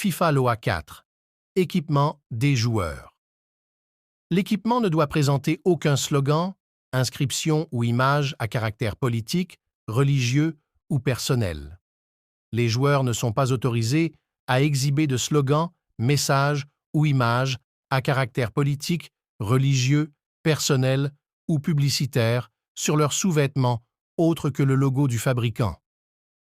FIFA Loi 4. Équipement des joueurs. L'équipement ne doit présenter aucun slogan, inscription ou image à caractère politique, religieux ou personnel. Les joueurs ne sont pas autorisés à exhiber de slogans, messages ou images à caractère politique, religieux, personnel ou publicitaire sur leurs sous-vêtements autres que le logo du fabricant.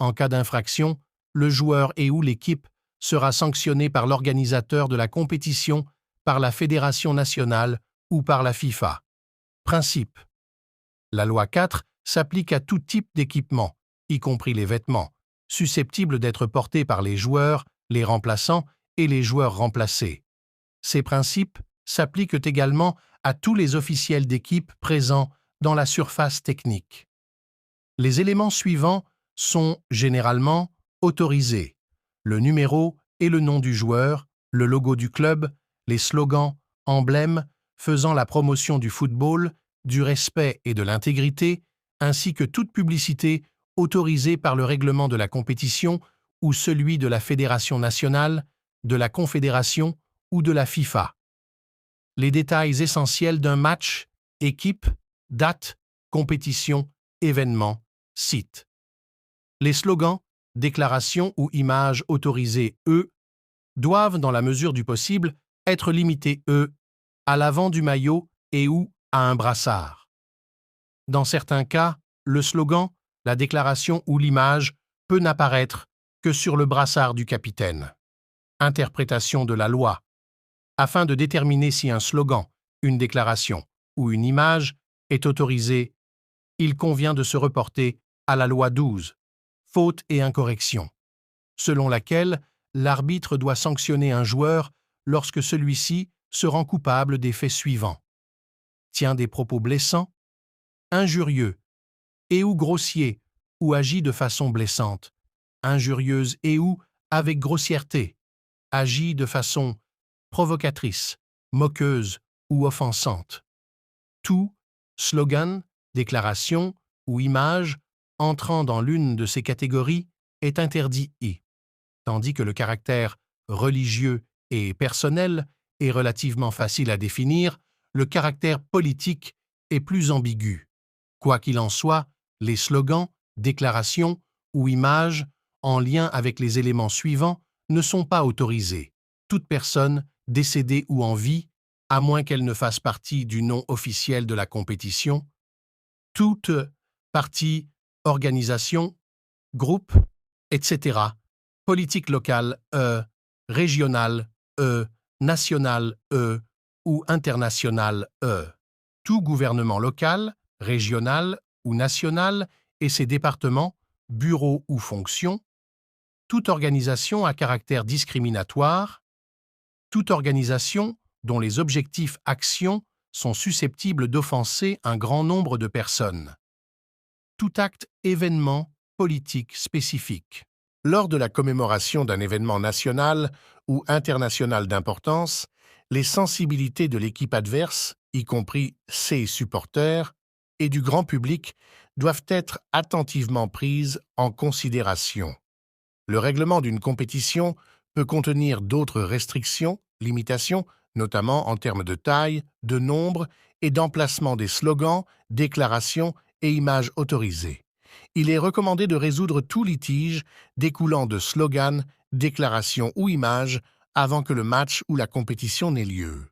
En cas d'infraction, le joueur ou l'équipe sera sanctionné par l'organisateur de la compétition, par la Fédération nationale ou par la FIFA. Principe. La loi 4 s'applique à tout type d'équipement, y compris les vêtements, susceptibles d'être portés par les joueurs, les remplaçants et les joueurs remplacés. Ces principes s'appliquent également à tous les officiels d'équipe présents dans la surface technique. Les éléments suivants sont généralement autorisés: le numéro et le nom du joueur, le logo du club, les slogans, emblèmes faisant la promotion du football, du respect et de l'intégrité, ainsi que toute publicité autorisée par le règlement de la compétition ou celui de la Fédération nationale, de la Confédération ou de la FIFA. Les détails essentiels d'un match, équipe, date, compétition, événement, site. Les slogans, déclarations ou images autorisées, doivent, dans la mesure du possible, être limités, à l'avant du maillot ou à un brassard. Dans certains cas, le slogan, la déclaration ou l'image peut n'apparaître que sur le brassard du capitaine. Interprétation de la loi. Afin de déterminer si un slogan, une déclaration ou une image est autorisé, il convient de se reporter à la loi 12, faute et incorrection, selon laquelle l'arbitre doit sanctionner un joueur lorsque celui-ci se rend coupable des faits suivants: tient des propos blessants, injurieux ou grossiers ou agit de façon blessante, injurieuse ou avec grossièreté, agit de façon provocatrice, moqueuse ou offensante. Tout slogan, déclaration ou image entrant dans l'une de ces catégories est interdit, tandis que le caractère religieux et personnel est relativement facile à définir, le caractère politique est plus ambigu. Quoi qu'il en soit, les slogans, déclarations ou images en lien avec les éléments suivants ne sont pas autorisés. Toute personne, décédée ou en vie, à moins qu'elle ne fasse partie du nom officiel de la compétition, toute partie, organisation, groupe, etc., politique locale, régionale, nationale, ou internationale, tout gouvernement local, régional ou national et ses départements, bureaux ou fonctions, toute organisation à caractère discriminatoire, toute organisation dont les objectifs actions sont susceptibles d'offenser un grand nombre de personnes, tout acte événement politique spécifique. Lors de la commémoration d'un événement national ou international d'importance, les sensibilités de l'équipe adverse, y compris ses supporters, et du grand public doivent être attentivement prises en considération. Le règlement d'une compétition peut contenir d'autres restrictions, limitations, notamment en termes de taille, de nombre et d'emplacement des slogans, déclarations et images autorisées. Il est recommandé de résoudre tout litige découlant de slogans, déclarations ou images avant que le match ou la compétition n'ait lieu.